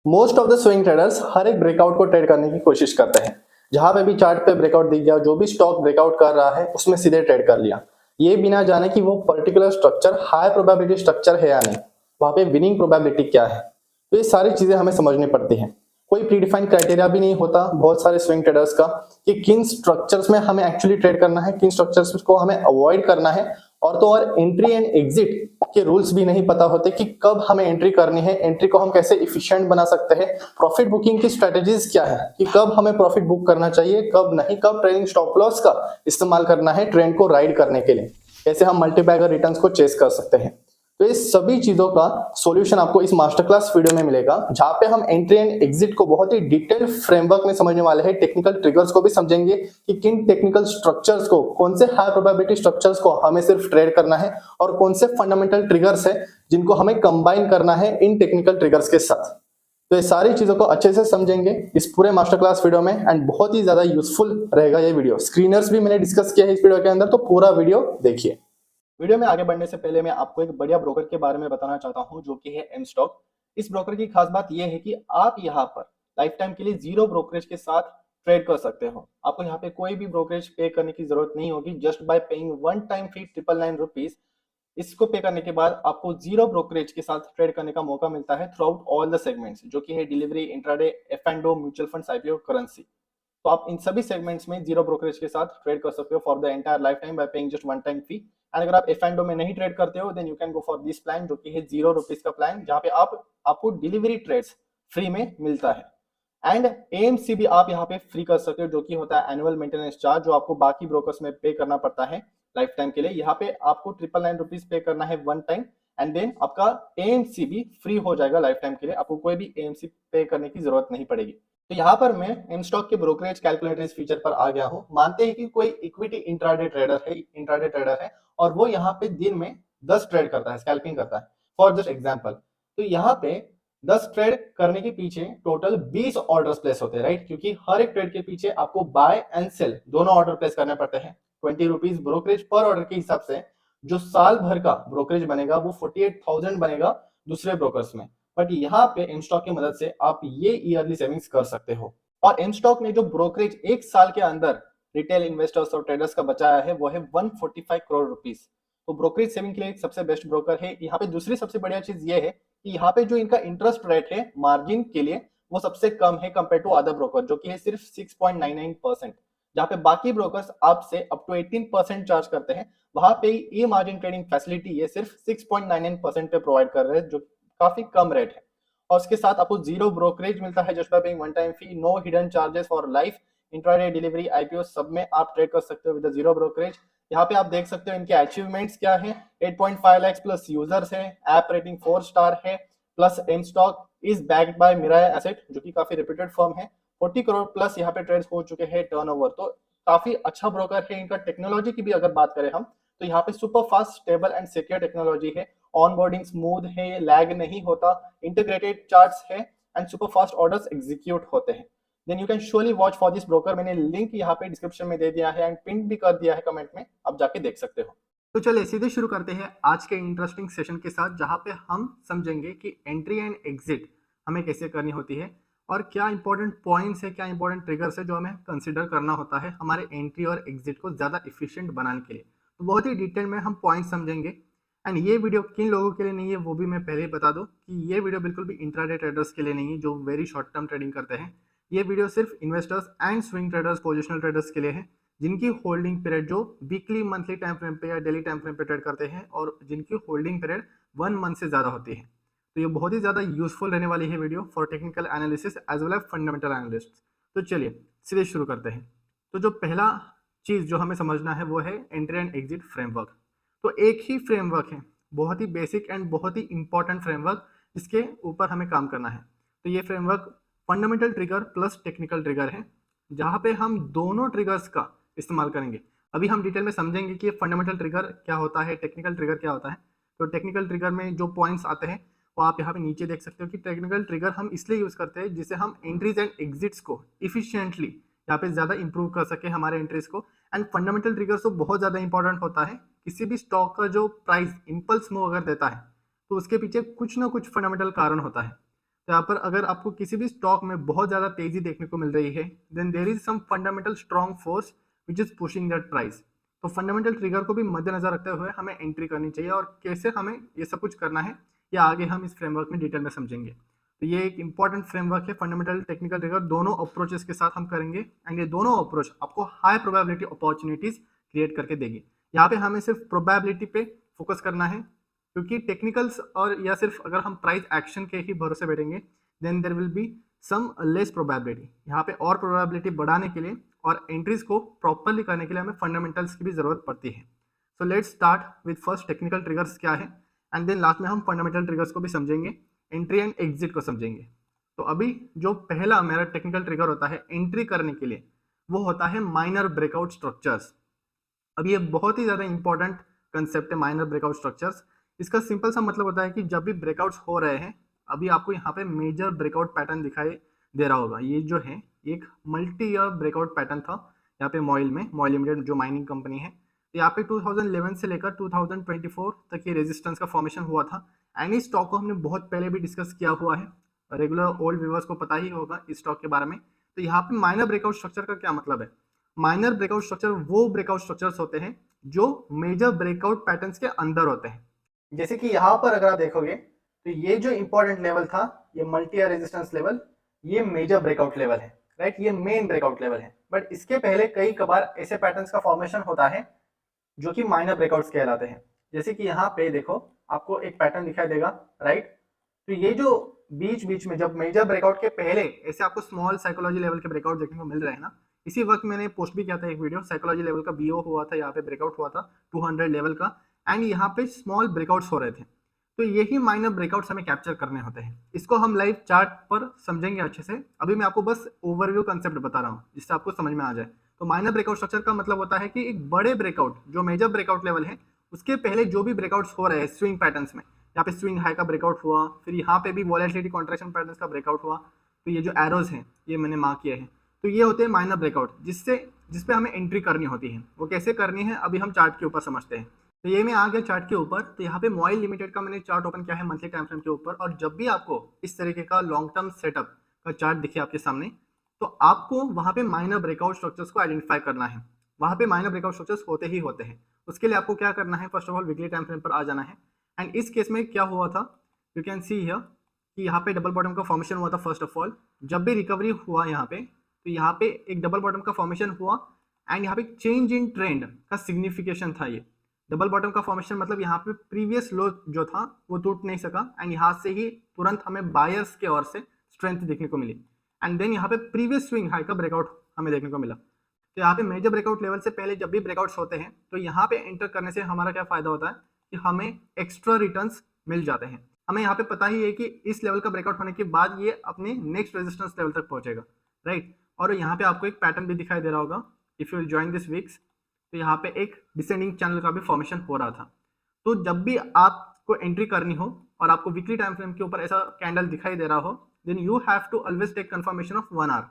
Most of the swing traders हर एक breakout को ट्रेड करने की कोशिश करते हैं। जहां पे भी चार्ट पे ब्रेकआउट दिख गया, जो भी स्टॉक ब्रेकआउट कर रहा है उसमें सीधे ट्रेड कर लिया, ये बिना जाने कि वो particular structure high probability structure है या नहीं, वहां पे विनिंग प्रोबेबिलिटी क्या है। तो ये सारी चीजें हमें समझनी पड़ती हैं। कोई प्रीडिफाइंड क्राइटेरिया भी नहीं होता बहुत सारे स्विंग ट्रेडर्स का कि किन स्ट्रक्चर्स में हमें एक्चुअली ट्रेड करना है, किन स्ट्रक्चर्स को हमें अवॉइड करना है। और तो और एंट्री एंड एग्जिट के रूल्स भी नहीं पता होते कि कब हमें एंट्री करनी है, एंट्री को हम कैसे इफिशिएंट बना सकते हैं, प्रॉफिट बुकिंग की स्ट्रेटेजीज क्या है कि कब हमें प्रॉफिट बुक करना चाहिए, कब नहीं, कब ट्रेडिंग स्टॉप लॉस का इस्तेमाल करना है ट्रेंड को राइड करने के लिए, कैसे हम मल्टीबैगर रिटर्न्स को चेस कर सकते हैं। तो ये सभी चीजों का सॉल्यूशन आपको इस मास्टर क्लास वीडियो में मिलेगा, जहां पे हम एंट्री एंड एग्जिट को बहुत ही डिटेल फ्रेमवर्क में समझने वाले हैं। टेक्निकल ट्रिगर्स को भी समझेंगे कि किन टेक्निकल स्ट्रक्चर्स को, कौन से हाई प्रोबेबिलिटी स्ट्रक्चर्स को हमें सिर्फ ट्रेड करना है और कौन से फंडामेंटल ट्रिगर्स है जिनको हमें कंबाइन करना है इन टेक्निकल ट्रिगर्स के साथ। तो ये सारी चीजों को अच्छे से समझेंगे इस पूरे मास्टर क्लास वीडियो में, एंड बहुत ही ज्यादा यूजफुल रहेगा ये वीडियो। स्क्रीनर्स भी मैंने डिस्कस किया है इस वीडियो के अंदर, तो पूरा वीडियो देखिए। वीडियो में आगे बढ़ने से पहले मैं आपको एक बढ़िया ब्रोकर के बारे में बताना चाहता हूं, जो कि है एम स्टॉक। इस ब्रोकर की खास बात यह है कि आप यहां पर लाइफ टाइम के लिए जीरो ब्रोकरेज के साथ ट्रेड कर सकते हो। आपको यहाँ पे कोई भी ब्रोकरेज पे करने की जरूरत नहीं होगी। Just by paying one time फी ₹999, इसको पे करने के बाद आपको जीरो ब्रोकरेज के साथ ट्रेड करने का मौका मिलता है throughout all the segments, जो कि है delivery, intraday, F and O, mutual funds, IPO, currency. तो आप इन सभी सेगमेंट्स में जीरो ब्रोकरेज के साथ ट्रेड कर सकते हो for the entire life time bye paying just one time fee. And अगर आप एफ एंड ओ में नहीं ट्रेड करते हो, then you can go for this plan, जो कि है ₹0 का प्लान, जहां पे आपको डिलीवरी ट्रेड्स फ्री में मिलता है। एंड एएमसी भी आप यहाँ पे फ्री कर सकते हो, जो कि होता है एनुअल मेंटेनेंस चार्ज, जो आपको बाकी ब्रोकर्स में पे करना पड़ता है लाइफ टाइम के लिए। यहाँ पे आपको ₹999 पे करना है वन टाइम, एंड देन आपका एएमसी भी फ्री हो जाएगा लाइफ टाइम के लिए। आपको कोई भी एएमसी पे करने की जरूरत नहीं पड़ेगी। तो यहाँ पर मैं एम स्टॉक के ब्रोकरेज कैलकुलेटर इस फीचर पर आ गया हूँ। मानते हैं कि कोई इक्विटी इंट्राडे ट्रेडर है और वो यहाँ पे दिन में 10 ट्रेड करता है, स्कैल्पिंग करता है फॉर जस्ट एग्जांपल। तो यहाँ पे 10 ट्रेड करने के पीछे टोटल 20 ऑर्डर्स प्लेस होते हैं, राइट? क्योंकि हर एक ट्रेड के पीछे आपको बाय एंड सेल दोनों ऑर्डर प्लेस करने पड़ते हैं। ₹20 ब्रोकरेज पर ऑर्डर के हिसाब से जो साल भर का ब्रोकरेज बनेगा वो 48,000 बनेगा दूसरे ब्रोकर्स में। बट यहाँ पे एम स्टॉक की मदद से आप ये ईयरली सेविंग्स कर सकते हो। और एम स्टॉक ने जो ब्रोकरेज एक साल के अंदर रिटेल इन्वेस्टर्स और ट्रेडर्स का बचाया है वो है ₹145 करोड़। तो ब्रोकरेज सेविंग के लिए सबसे बेस्ट ब्रोकर है। यहाँ पे दूसरी सबसे बढ़िया चीज ये है कि यहाँ पे जो इनका इंटरेस्ट रेट है मार्जिन के लिए वो सबसे कम है कंपेयर टू अदर ब्रोकर, जो कि है सिर्फ 6.99%। जहाँ पे बाकी ब्रोकर्स आपसे अप टू 18% चार्ज करते हैं, वहां पे ई मार्जिन ट्रेडिंग फैसिलिटी ये सिर्फ 6.99% पे प्रोवाइड कर रहे हैं, जो काफी कम रेट है। और उसके साथ आपको जीरो ब्रोकरेज मिलता है just by paying one time fee, no hidden charges for life, intraday, delivery, IPO सब में आप ट्रेड कर सकते हो विद जीरो ब्रोकरेज। यहाँ पे आप देख सकते हो इनके अचीवमेंट्स क्या है। 8.5 लाख प्लस यूजर्स है, ऐप रेटिंग 4 स्टार है, plus M stock is backed by Mirae asset, जो कि काफी रेप्यूटेड फर्म है। 40 करोड़ प्लस यहाँ पे ट्रेड्स हो चुके हैं टर्नओवर। तो काफी अच्छा ब्रोकर है। इनका टेक्नोलॉजी की भी अगर बात करें हम, तो यहाँ पे super fast, stable and secure technology है। ऑनबोर्डिंग स्मूथ है, लैग नहीं होता, इंटीग्रेटेड चार्ट्स है, and super fast orders execute होते हैं। Then you can surely watch for this broker. मैंने लिंक यहाँ पे डिस्क्रिप्शन में दे दिया है एंड पिन भी कर दिया है कमेंट में, आप जाके देख सकते हो। तो चलिए सीधे शुरू करते हैं आज के इंटरेस्टिंग सेशन के साथ, जहां पे हम समझेंगे कि एंट्री एंड एग्जिट हमें कैसे करनी होती है और क्या इंपॉर्टेंट पॉइंट्स है, क्या इंपॉर्टेंट ट्रिगर्स है जो हमें कंसिडर करना होता है हमारे एंट्री और एग्जिट को ज़्यादा इफिशिएंट बनाने के लिए। तो बहुत ही डिटेल में हम पॉइंट समझेंगे। एंड ये वीडियो किन लोगों के लिए नहीं है वो भी मैं पहले ही बता दूं कि ये वीडियो बिल्कुल भी इंट्राडे ट्रेडर्स के लिए नहीं है जो वेरी शॉर्ट टर्म ट्रेडिंग करते हैं। ये वीडियो सिर्फ investors and swing traders, positional traders के लिए है, जिनकी होल्डिंग पीरियड जो वीकली, मंथली टाइम फ्रेम पे या डेली टाइम फ्रेम पे ट्रेड करते हैं और जिनकी होल्डिंग पीरियड 1 मंथ से ज़्यादा होती है। तो ये बहुत ही ज़्यादा यूजफुल रहने वाली है video for technical analysis as well as fundamental analyst. तो चलिए सीधे शुरू करते हैं। तो जो पहला चीज़ जो हमें समझना है वो है एंट्री एंड एग्जिट फ्रेमवर्क। तो एक ही फ्रेमवर्क है, बहुत ही बेसिक एंड बहुत ही इंपॉर्टेंट फ्रेमवर्क, जिसके ऊपर हमें काम करना है। तो ये framework fundamental trigger plus technical trigger है, जहाँ पे हम दोनों ट्रिगर्स का इस्तेमाल करेंगे। अभी हम डिटेल में समझेंगे कि फंडामेंटल ट्रिगर क्या होता है, टेक्निकल ट्रिगर क्या होता है। तो टेक्निकल ट्रिगर में जो पॉइंट्स आते हैं वो आप यहाँ पे नीचे देख सकते हो कि टेक्निकल ट्रिगर हम इसलिए यूज़ करते हैं जिससे हम एंट्रीज एंड एग्जिट्स को इफिशियंटली यहाँ पे ज़्यादा इंप्रूव कर सके हमारे एंट्रीज को। एंड फंडामेंटल ट्रिगर तो बहुत ज़्यादा इंपॉर्टेंट होता है। किसी भी स्टॉक का जो प्राइस इम्पल्स मूव अगर देता है तो उसके पीछे कुछ ना कुछ फंडामेंटल कारण होता है। तो यहाँ पर अगर आपको किसी भी स्टॉक में बहुत ज़्यादा तेजी देखने को मिल रही है, then there is some fundamental strong force which is pushing that price. तो फंडामेंटल ट्रिगर को भी मद्देनजर रखते हुए हमें एंट्री करनी चाहिए, और कैसे हमें ये सब कुछ करना है ये आगे हम इस फ्रेमवर्क में डिटेल में समझेंगे। तो ये एक इंपॉर्टेंट फ्रेमवर्क है, फंडामेंटल टेक्निकल ट्रिगर दोनों अप्रोचेस के साथ हम करेंगे, एंड ये दोनों अप्रोच आपको हाई प्रोबेबिलिटी अपॉर्चुनिटीज क्रिएट करके देगी। यहाँ पे हमें सिर्फ प्रोबेबिलिटी पे फोकस करना है, क्योंकि टेक्निकल्स और या सिर्फ अगर हम प्राइस एक्शन के ही भरोसे बैठेंगे then there will be some less probability. यहाँ पे और प्रोबेबिलिटी बढ़ाने के लिए और एंट्रीज को प्रॉपरली करने के लिए हमें फंडामेंटल्स की भी जरूरत पड़ती है। So let's start with first technical triggers क्या है, एंड देन लास्ट में हम फंडामेंटल ट्रिगर्स को भी समझेंगे, एंट्री एंड एग्जिट को समझेंगे। तो अभी जो पहला मेरा टेक्निकल ट्रिगर होता है एंट्री करने के लिए, वो होता है माइनर ब्रेकआउट स्ट्रक्चर्स। अब ये बहुत ही ज़्यादा इंपॉर्टेंट कंसेप्ट है माइनर ब्रेकआउट स्ट्रक्चर्स। इसका सिंपल सा मतलब होता है कि जब भी ब्रेकआउट्स हो रहे हैं, अभी आपको यहाँ पे मेजर ब्रेकआउट पैटर्न दिखाई दे रहा होगा। ये जो है एक मल्टी ईयर ब्रेकआउट पैटर्न था यहाँ पे मॉइल लिमिटेड जो माइनिंग कंपनी है। तो यहाँ पे 2011 से लेकर 2024 तक ये रेजिस्टेंस का फॉर्मेशन हुआ था, एंड इस स्टॉक को हमने बहुत पहले भी डिस्कस किया हुआ है, रेगुलर ओल्ड व्यूअर्स को पता ही होगा इस स्टॉक के बारे में। तो यहाँ पे माइनर ब्रेकआउट स्ट्रक्चर का क्या मतलब है? माइनर ब्रेकआउट स्ट्रक्चर वो ब्रेकआउट स्ट्रक्चर्स होते हैं जो मेजर ब्रेकआउट पैटर्न्स के अंदर होते हैं। जैसे कि यहाँ पर अगर आप देखोगे तो ये जो इंपॉर्टेंट लेवल था, ये मल्टी ईयर रेजिस्टेंस लेवल, ये मेजर ब्रेकआउट लेवल है, राइट, ये मेन ब्रेकआउट लेवल है। बट इसके पहले कई कबार ऐसे पैटर्न्स का फॉर्मेशन होता है जो कि माइनर ब्रेकआउट्स कहलाते हैं। जैसे कि यहाँ पे देखो आपको एक पैटर्न दिखाई देगा, राइट। तो ये जो बीच बीच में जब मेजर ब्रेकआउट के पहले ऐसे आपको स्मॉल साइकोलॉजी लेवल के ब्रेकआउट देखने को मिल रहे हैं ना, इसी वक्त मैंने पोस्ट भी किया था एक वीडियो, साइकोलॉजी लेवल का बीओ हुआ था, यहाँ पे ब्रेकआउट हुआ था 200 लेवल का, एंड यहाँ पे स्मॉल ब्रेकआउट्स हो रहे थे। तो यही माइनर ब्रेकआउट्स हमें कैप्चर करने होते हैं। इसको हम लाइव चार्ट पर समझेंगे अच्छे से, अभी मैं आपको बस ओवरव्यू कंसेप्ट बता रहा हूँ जिससे आपको समझ में आ जाए। तो माइनर ब्रेकआउट स्ट्रक्चर का मतलब होता है कि एक बड़े ब्रेकआउट जो मेजर ब्रेकआउट लेवल है उसके पहले जो भी ब्रेकआउट्स हो रहे हैं स्विंग पैटर्न्स में, यहाँ पे स्विंग हाई का ब्रेकआउट हुआ, फिर यहाँ पे भी वॉलेटिलिटी कॉन्ट्रैक्शन पैटर्न्स का ब्रेकआउट हुआ, तो ये जो एरोज हैं ये मैंने मार्क किए हैं, तो ये होते हैं माइनर ब्रेकआउट जिस पे हमें एंट्री करनी होती है। वो कैसे करनी है अभी हम चार्ट के ऊपर समझते हैं। तो ये मैं आ गया चार्ट के ऊपर, तो यहाँ पे मॉइल लिमिटेड का मैंने चार्ट ओपन किया है मंथली टाइम फ्रेम के ऊपर, और जब भी आपको इस तरीके का लॉन्ग टर्म सेटअप का चार्ट दिखे आपके सामने, तो आपको वहाँ पे माइनर ब्रेकआउट स्ट्रक्चर्स को आइडेंटिफाई करना है। वहाँ पे माइनर ब्रेकआउट स्ट्रक्चर्स होते ही होते हैं। उसके लिए आपको क्या करना है, first of all weekly time frame पर आ जाना है। एंड इस केस में क्या हुआ था, यू कैन सी हियर कि यहाँ पे डबल बॉटम का फॉर्मेशन हुआ था। फर्स्ट ऑफ ऑल जब भी रिकवरी हुआ यहाँ पे, तो यहाँ पे एक डबल बॉटम का फॉर्मेशन हुआ, एंड यहाँ पे चेंज इन ट्रेंड का सिग्निफिकेशन था। ये डबल बॉटम का फॉर्मेशन मतलब यहाँ पे प्रीवियस लो जो था वो टूट नहीं सका, एंड यहाँ से ही तुरंत हमें बायर्स के ओर से स्ट्रेंथ देखने को मिली, एंड देन यहाँ पे प्रीवियस स्विंग हाई का ब्रेकआउट हमें देखने को मिला। तो यहाँ पे मेजर ब्रेकआउट लेवल से पहले जब भी ब्रेकआउट्स होते हैं, तो यहाँ पे एंटर करने से हमारा क्या फायदा होता है कि हमें एक्स्ट्रा रिटर्न्स मिल जाते हैं। हमें यहाँ पे पता ही है कि इस लेवल का ब्रेकआउट होने के बाद ये अपने नेक्स्ट रेजिस्टेंस लेवल तक पहुंचेगा, राइट। और यहाँ पे आपको एक पैटर्न भी दिखाई दे रहा होगा, if you join this weeks, तो यहाँ पे एक डिसेंडिंग चैनल का भी फॉर्मेशन हो रहा था। तो जब भी आपको एंट्री करनी हो और आपको वीकली टाइम फ्रेम के ऊपर ऐसा कैंडल दिखाई दे रहा हो, then you have to always take confirmation of 1 hour.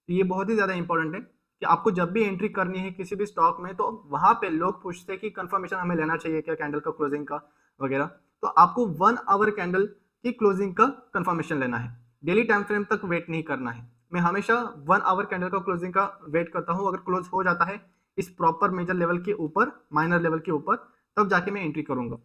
तो ये बहुत ही ज़्यादा इंपॉर्टेंट है कि आपको जब भी एंट्री करनी है किसी भी स्टॉक में, तो वहाँ पे लोग पूछते हैं कि कंफर्मेशन हमें लेना चाहिए क्या कैंडल का क्लोजिंग का वगैरह, तो आपको 1 आवर कैंडल की क्लोजिंग का कंफर्मेशन लेना है। डेली टाइम फ्रेम तक वेट नहीं करना है। मैं हमेशा 1 आवर कैंडल का क्लोजिंग का वेट करता हूँ। अगर क्लोज हो जाता है इस प्रॉपर मेजर लेवल के ऊपर, माइनर लेवल के ऊपर, तब जाके मैं एंट्री करूंगा।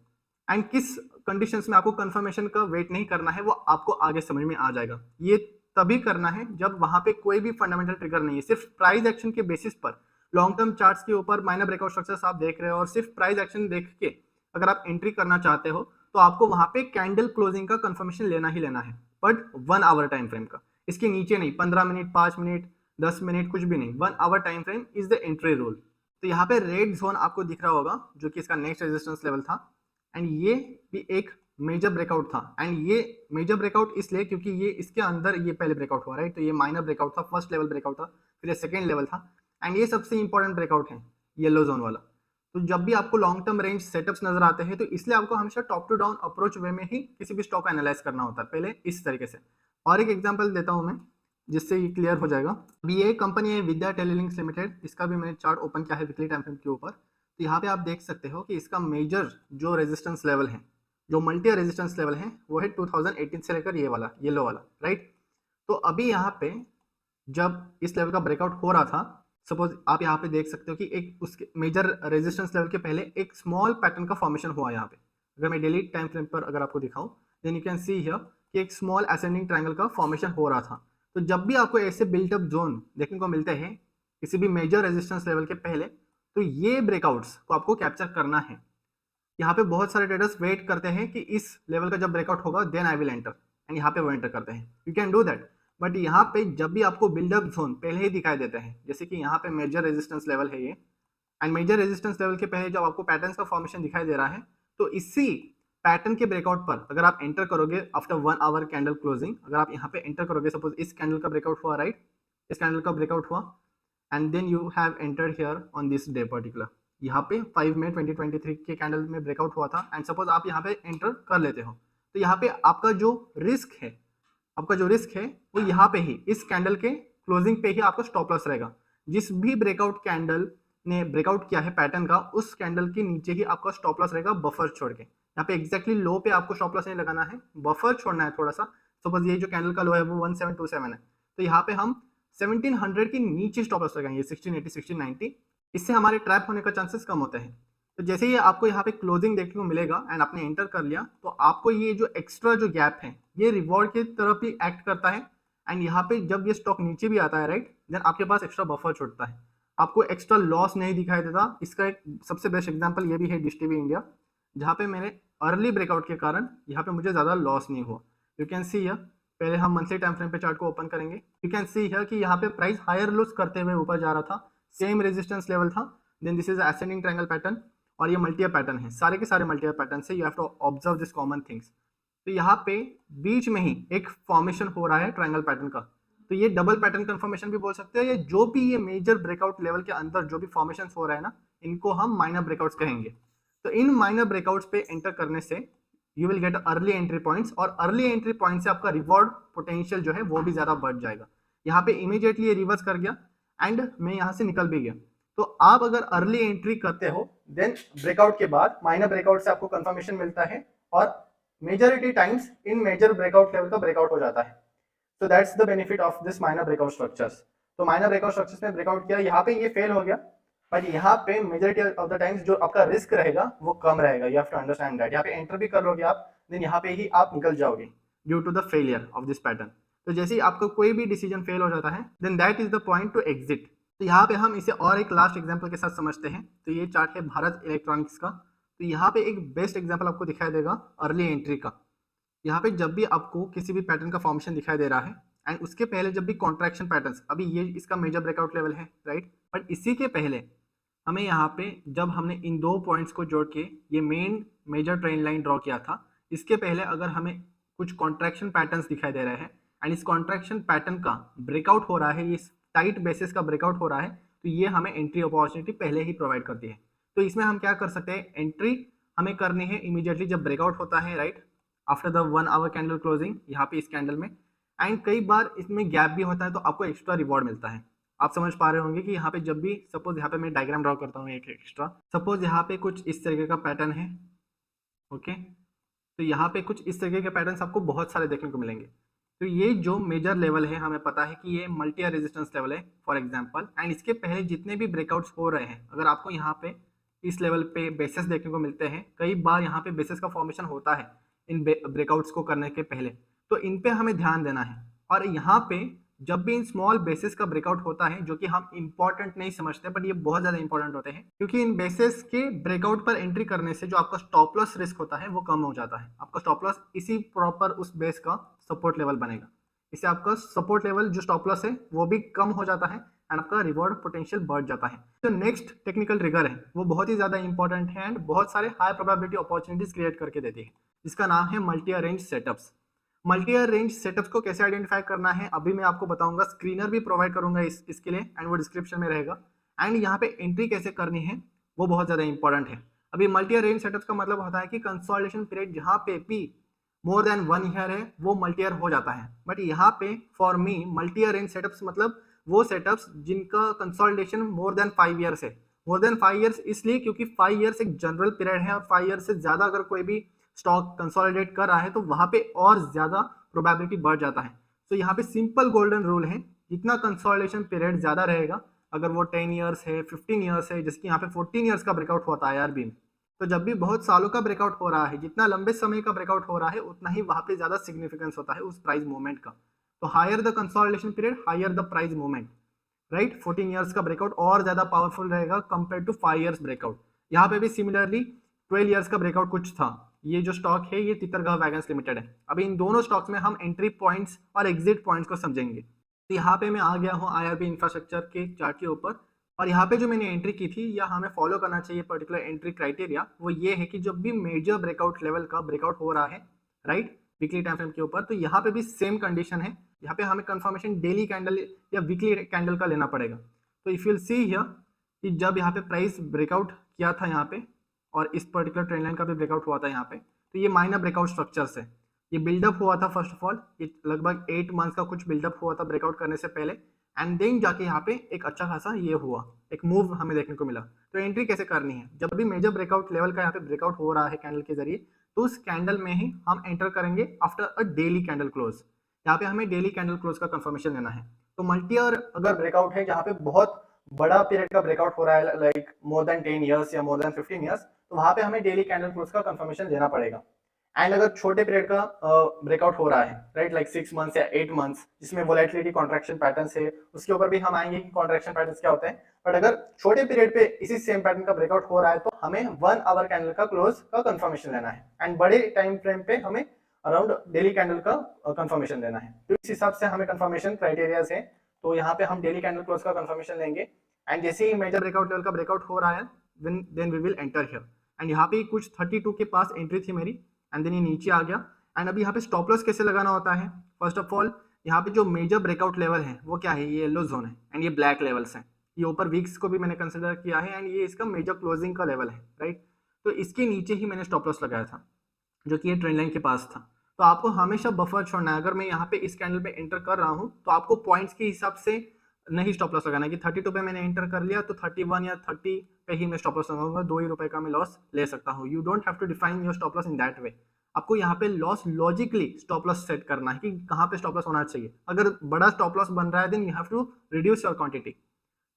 एंड किस कंडीशंस में आपको कंफर्मेशन का वेट नहीं करना है वो आपको आगे समझ में आ जाएगा। ये तभी करना है जब वहां पे कोई भी फंडामेंटल ट्रिगर नहीं है, सिर्फ प्राइस एक्शन के बेसिस पर लॉन्ग टर्म चार्ट्स के ऊपर माइनर ब्रेकआउट स्ट्रक्चर्स आप देख रहे हो, और सिर्फ प्राइस एक्शन देख के अगर आप एंट्री करना चाहते हो, तो आपको वहां पे कैंडल क्लोजिंग का कंफर्मेशन लेना ही लेना है, बट 1 आवर टाइम फ्रेम का, इसके नीचे नहीं। 15 मिनट, 5 मिनट, 10 मिनट, कुछ भी नहीं। 1 hour time frame is the entry rule. तो यहाँ पे रेड जोन आपको दिख रहा होगा जो कि इसका नेक्स्ट रेजिस्टेंस लेवल था, एंड ये भी एक मेजर ब्रेकआउट था। एंड ये मेजर ब्रेकआउट इसलिए क्योंकि ये इसके अंदर ये पहले ब्रेकआउट हुआ, राइट। तो ये माइनर ब्रेकआउट था, फर्स्ट लेवल ब्रेकआउट था, फिर ये सेकेंड लेवल था, एंड ये सबसे इंपॉर्टेंट ब्रेकआउट है येलो जोन वाला। तो जब भी आपको लॉन्ग टर्म रेंज सेटअप्स नजर आते हैं, तो इसलिए आपको हमेशा टॉप टू डाउन अप्रोच वे में ही किसी भी स्टॉक को एनालाइज करना होता है, पहले इस तरीके से। और एक एग्जांपल देता हूं मैं जिससे ये क्लियर हो जाएगा। अभी ये कंपनी है विद्या टेलीलिंक्स लिमिटेड, इसका भी मैंने चार्ट ओपन किया है वीकली टाइम फ्रेम के ऊपर। तो यहाँ पे आप देख सकते हो कि इसका मेजर जो रेजिस्टेंस लेवल है जो मल्टी रेजिस्टेंस लेवल है वो है 2018 से लेकर ये वाला येलो वाला, राइट। तो अभी यहाँ पे जब इस लेवल का ब्रेकआउट हो रहा था, सपोज आप यहाँ पे देख सकते हो कि एक उसके मेजर रेजिस्टेंस लेवल के पहले एक स्मॉल पैटर्न का फॉर्मेशन हुआ यहाँ पे। अगर मैं डेली टाइम फ्रेम पर अगर आपको दिखाऊं, then you can see here कि एक स्मॉल असेंडिंग ट्रायंगल का फॉर्मेशन हो रहा था। तो जब भी आपको ऐसे बिल्टअप जोन देखने को मिलते हैं किसी भी मेजर रेजिस्टेंस लेवल के पहले, तो ये ब्रेकआउट्स को आपको कैप्चर करना है। यहाँ पे बहुत सारे ट्रेडर्स वेट करते हैं कि इस लेवल का जब ब्रेकआउट होगा then I will enter, and यहाँ पे वो एंटर करते हैं। You can do that, but यहाँ पे जब भी आपको बिल्डअप जोन पहले ही दिखाई देते हैं, जैसे कि यहाँ पे मेजर रेजिस्टेंस लेवल है ये, एंड मेजर रेजिस्टेंस लेवल के पहले जब आपको पैटर्न का फॉर्मेशन दिखाई दे रहा है, तो इसी पैटर्न के ब्रेकआउट पर अगर आप एंटर करोगे आफ्टर 1 आवर कैंडल क्लोजिंग, अगर आप यहाँ पे एंटर करोगे, सपोज इस कैंडल का ब्रेकआउट हुआ, राइट, इस कैंडल का ब्रेकआउट हुआ, and then you have entered here on this day particular, यहाँ पे 5 मई 2023 के कैंडल में ब्रेकआउट हुआ था, एंड सपोज आप यहाँ पे एंटर कर लेते हो, तो यहाँ पे आपका जो रिस्क है वो यहाँ पे ही इस कैंडल के क्लोजिंग पे ही आपका स्टॉप लॉस रहेगा। जिस भी ब्रेकआउट कैंडल ने ब्रेकआउट किया है पैटर्न का, उस कैंडल के नीचे ही आपका स्टॉप लॉस रहेगा बफर छोड़ के। यहाँ पे एग्जैक्टली लो पे आपको स्टॉप लॉस नहीं लगाना है, बफर छोड़ना है थोड़ा सा। सपोज ये जो कैंडल का लो है वो 1727 है, तो यहाँ पे हम 1700 के नीचे स्टॉप लॉस लगाएंगे, 1680 1690। इससे हमारे ट्रैप होने का चांसेस कम होते हैं। तो जैसे ही आपको यहाँ पे क्लोजिंग देखने को मिलेगा एंड आपने एंटर कर लिया, तो आपको ये जो एक्स्ट्रा जो गैप है ये रिवॉर्ड की तरफ ही एक्ट करता है, एंड यहाँ पे जब ये स्टॉक नीचे भी आता है, राइट, देन आपके पास एक्स्ट्रा बफर छूटता है, आपको एक्स्ट्रा लॉस नहीं दिखाई देता। इसका एक सबसे बेस्ट एग्जांपल ये भी है डिश टीवी इंडिया, जहाँ पे मैंने अर्ली ब्रेकआउट के कारण यहाँ पे मुझे ज़्यादा लॉस नहीं हुआ। यू कैन सी हियर, पहले हम मंथली टाइम फ्रेम पे चार्ट को ओपन करेंगे, यू कैन सी हियर कि यहाँ पे प्राइस हायर लॉस करते हुए ऊपर जा रहा था, सेम रेजिस्टेंस लेवल था, then this is ascending triangle pattern, और ये मल्टीयर पैटर्न है, सारे के सारे मल्टीयर पैटर्न से। You have to observe this common things. तो यहाँ पे बीच में ही एक फॉर्मेशन हो रहा है ट्रायंगल पैटर्न का, तो ये डबल पैटर्न कंफर्मेशन भी बोल सकते हैं। ये जो भी ये मेजर ब्रेकआउट लेवल के अंदर जो भी फॉर्मेशन हो रहा है ना, इनको हम माइनर ब्रेकआउट्स कहेंगे। तो इन माइनर ब्रेकआउट्स पे एंटर करने से you will get early entry points, और अर्ली एंट्री पॉइंट से आपका रिवॉर्ड पोटेंशियल जो है वो भी ज्यादा बढ़ जाएगा। यहाँ पे इमीडिएटली ये रिवर्स कर गया एंड मैं यहाँ से निकल भी गया। तो आप अगर अर्ली एंट्री करते हो, देन ब्रेकआउट के बाद माइनर ब्रेकआउट से आपको कंफर्मेशन मिलता है, और majority times in major breakout level का ब्रेकआउट हो जाता है। तो that's the benefit of this minor breakout structures. तो माइनर ब्रेकआउट स्ट्रक्चर्स में ब्रेकआउट किया, यहाँ पे ये फेल हो गया, बट यहाँ पे मेजॉरिटी ऑफ द टाइम्स जो आपका रिस्क रहेगा वो कम रहेगा। You have to understand that. यहाँ पे एंटर भी करोगे आप, देन यहाँ पे ही आप निकल जाओगे due to the failure of this pattern. तो जैसे ही आपका कोई भी डिसीजन फेल हो जाता है, then that is the point to exit. तो यहाँ पे हम इसे और एक लास्ट एग्जांपल के साथ समझते हैं। तो ये चार्ट है भारत इलेक्ट्रॉनिक्स का। तो यहाँ पे एक बेस्ट एग्जांपल आपको दिखाई देगा अर्ली एंट्री का। यहाँ पे जब भी आपको किसी भी पैटर्न का फॉर्मेशन दिखाई दे रहा है, एंड उसके पहले जब भी कॉन्ट्रैक्शन पैटर्न्स, अभी ये इसका मेजर ब्रेकआउट लेवल है, राइट, बट इसी के पहले हमें यहाँ पे जब हमने इन दो पॉइंट्स को जोड़ के ये main major trend line draw किया था, इसके पहले अगर हमें कुछ कॉन्ट्रैक्शन पैटर्न्स दिखाई दे रहे हैं एंड इस कॉन्ट्रैक्शन पैटर्न का ब्रेकआउट हो रहा है, इस टाइट बेसिस का ब्रेकआउट हो रहा है, तो ये हमें एंट्री अपॉर्चुनिटी पहले ही प्रोवाइड करती है। तो इसमें हम क्या कर सकते हैं, एंट्री हमें करनी है इमीडिएटली जब ब्रेकआउट होता है, right, after the 1 our candle closing, यहाँ पे इस कैंडल में। एंड कई बार इसमें गैप भी होता है, तो आपको एक्स्ट्रा रिवॉर्ड मिलता है। आप समझ पा रहे होंगे कि यहाँ पे जब भी सपोज यहाँ पे मैं डायग्राम ड्रॉ करता हूँ एक एक्स्ट्रा, सपोज यहाँ पे कुछ इस तरीके का पैटर्न है, ओके, तो यहाँ पे कुछ इस तरीके के पैटर्न्स आपको बहुत सारे देखने को मिलेंगे। तो ये जो मेजर लेवल है, हमें पता है कि ये मल्टी रेजिस्टेंस लेवल है फॉर एग्जांपल, एंड इसके पहले जितने भी ब्रेकआउट्स हो रहे हैं, अगर आपको यहाँ पे इस लेवल पे बेसिस देखने को मिलते हैं, कई बार यहाँ पे बेसिस का फॉर्मेशन होता है इन ब्रेकआउट्स को करने के पहले, तो इन पे हमें ध्यान देना है। और यहाँ पे जब भी इन स्मॉल बेसिस का ब्रेकआउट होता है, जो कि हम इंपॉर्टेंट नहीं समझते बट ये बहुत ज्यादा इंपॉर्टेंट होते हैं, क्योंकि इन बेसिस के ब्रेकआउट पर एंट्री करने से जो आपका स्टॉप लॉस रिस्क होता है वो कम हो जाता है। आपका स्टॉप लॉस इसी प्रॉपर उस बेस का सपोर्ट लेवल बनेगा, इससे आपका सपोर्ट लेवल जो स्टॉप लॉस है वो भी कम हो जाता है एंड आपका रिवॉर्ड पोटेंशियल बढ़ जाता है। तो नेक्स्ट टेक्निकल ट्रिगर है वो बहुत ही ज्यादा इंपॉर्टेंट है एंड बहुत सारे हाई प्रोबेबिलिटी अपॉर्चुनिटीज क्रिएट करके देती है, जिसका नाम है multi range setups. Multi range setups को कैसे आइडेंटिफाई करना है अभी मैं आपको बताऊंगा, स्क्रीनर भी प्रोवाइड करूंगा इसके लिए एंड वो डिस्क्रिप्शन में रहेगा। एंड यहाँ पे एंट्री कैसे करनी है वो बहुत ज्यादा इंपॉर्टेंट है। अभी मल्टी रेंज सेटअप्स का मतलब होता है कि कंसोलिडेशन पीरियड जहाँ पे भी मोर देन 1 ईयर है वो मल्टी ईयर हो जाता है, बट यहाँ पे for me multi range setups मतलब वो सेटअप्स जिनका कंसोलिडेशन मोर देन 5 ईयर्स है। मोर देन 5 ईयर्स इसलिए क्योंकि 5 ईयर्स एक जनरल पीरियड है, और 5 ईयर्स से ज्यादा अगर कोई भी स्टॉक कंसोलिडेट कर रहा है तो वहां पे और ज्यादा प्रोबेबिलिटी बढ़ जाता है। तो यहाँ पे सिंपल गोल्डन रूल है, जितना कंसोलिडेशन पीरियड ज्यादा रहेगा, अगर वो 10 ईयर्स है, 15 ईयर्स है, जैसे कि यहाँ पे 14 ईयर्स का ब्रेकआउट हुआ था IRB में, तो जब भी बहुत सालों का ब्रेकआउट हो रहा है, जितना लंबे समय का ब्रेकआउट हो रहा है, उतना ही वहां पे ज्यादा सिग्निफिकेंस होता है उस प्राइस मूवमेंट का। तो higher the consolidation period, higher the price movement, right. 14 years का ब्रेकआउट और ज्यादा पावरफुल रहेगा कंपेयर टू 5 ईयर्स ब्रेकआउट। यहाँ पे भी सिमिलरली 12 ईयर्स का ब्रेकआउट कुछ था। ये जो स्टॉक है ये तितरगाह वैगन्स लिमिटेड है। अभी इन दोनों स्टॉक्स में हम एंट्री पॉइंट्स और एग्जिट पॉइंट्स को समझेंगे। तो यहाँ पे मैं आ गया हूँ IRB इंफ्रास्ट्रक्चर के चार्ट के ऊपर, और यहाँ पे जो मैंने एंट्री की थी या हमें फॉलो करना चाहिए पर्टिकुलर एंट्री क्राइटेरिया, वो ये है कि जब भी मेजर ब्रेकआउट लेवल का ब्रेकआउट हो रहा है, राइट, वीकली टाइम फ्रेम के ऊपर, तो यहाँ पे भी सेम कंडीशन है। यहाँ पे हमें कंफर्मेशन डेली कैंडल या वीकली कैंडल का लेना पड़ेगा। तो if you will see here कि जब यहाँ पे प्राइस ब्रेकआउट किया था यहाँ पे, और इस पर्टिकुलर ट्रेंड लाइन का भी ब्रेकआउट हुआ था यहाँ पे, तो ये माइनर ब्रेकआउट स्ट्रक्चर्स है। ये बिल्डअप हुआ था फर्स्ट ऑफ ऑल, ये लगभग 8 मंथ्स का कुछ बिल्डअप हुआ था ब्रेकआउट करने से पहले, एंड देन जाके यहाँ पे एक अच्छा खासा ये हुआ, एक मूव हमें देखने को मिला। तो एंट्री कैसे करनी है, जब भी मेजर ब्रेकआउट लेवल का यहाँ पे ब्रेकआउट हो रहा है कैंडल के जरिए, तो उस कैंडल में ही हम एंटर करेंगे after a daily candle close. यहाँ पे हमें डेली कैंडल क्लोज का कंफर्मेशन लेना है। तो मल्टी ईयर अगर ब्रेकआउट है जहाँ पे बहुत बड़ा पीरियड का ब्रेकआउट हो रहा है, लाइक मोर देन 10 ईयर्स या मोर देन 15 ईयर्स, तो वहां पे हमें डेली कैंडल क्लोज का कंफर्मेशन लेना पड़ेगा। एंड अगर छोटे पीरियड का ब्रेकआउट हो रहा है, राइट, लाइक 6 मंथ्स या 8 मंथ्स, जिसमें वोलेटिलिटी कॉन्ट्रैक्शन पैटर्न्स है, उसके ऊपर भी हम आएंगे कि कॉन्ट्रैक्शन पैटर्न्स क्या होते हैं। बट अगर छोटे पीरियड पे इसी सेम पैटर्न का ब्रेकआउट हो रहा है, तो हमें 1 आवर कैंडल का क्लोज का कंफर्मेशन लेना है, एंड बड़े टाइम फ्रेम पे हमें अराउंड डेली कैंडल का कंफर्मेशन लेना है। तो इस हिसाब से हमें कंफर्मेशन क्राइटेरियाज है। तो यहाँ पे हम डेली कैंडल क्लोज का कंफर्मेशन लेंगे, एंड जैसे ही मेजर ब्रेकआउट लेवल का ब्रेकआउट हो रहा है, then we will enter here. And यहाँ पे कुछ 32 के पास एंट्री थी मेरी, एंड देन ये नीचे आ गया। एंड अभी यहाँ पे स्टॉप लॉस कैसे लगाना होता है, फर्स्ट ऑफ ऑल यहाँ पे जो मेजर ब्रेकआउट लेवल है वो क्या है, ये येलो जोन है, एंड ये ब्लैक लेवल्स हैं। ये ऊपर वीक्स को भी मैंने कंसिडर किया है, एंड ये इसका मेजर क्लोजिंग का लेवल है, राइट। तो इसके नीचे ही मैंने स्टॉप लॉस लगाया था, जो कि ये ट्रेंड लाइन के पास था। तो आपको हमेशा बफर छोड़ना है। अगर मैं यहाँ पे इस कैंडल पे एंटर कर रहा हूँ, तो आपको पॉइंट्स के हिसाब से नहीं स्टॉप लॉस लगाना है कि 32 पे मैंने एंटर कर लिया तो 31 या 30 पे ही मैं स्टॉप लॉस लगाऊंगा, 2 ही रुपए का मैं लॉस ले सकता हूँ। You don't have to define your stop loss in that way. आपको यहाँ पे loss logically stop loss set करना है कि कहाँ पे स्टॉप लॉस होना चाहिए। अगर बड़ा स्टॉप लॉस बन रहा है, then you have to reduce your quantity.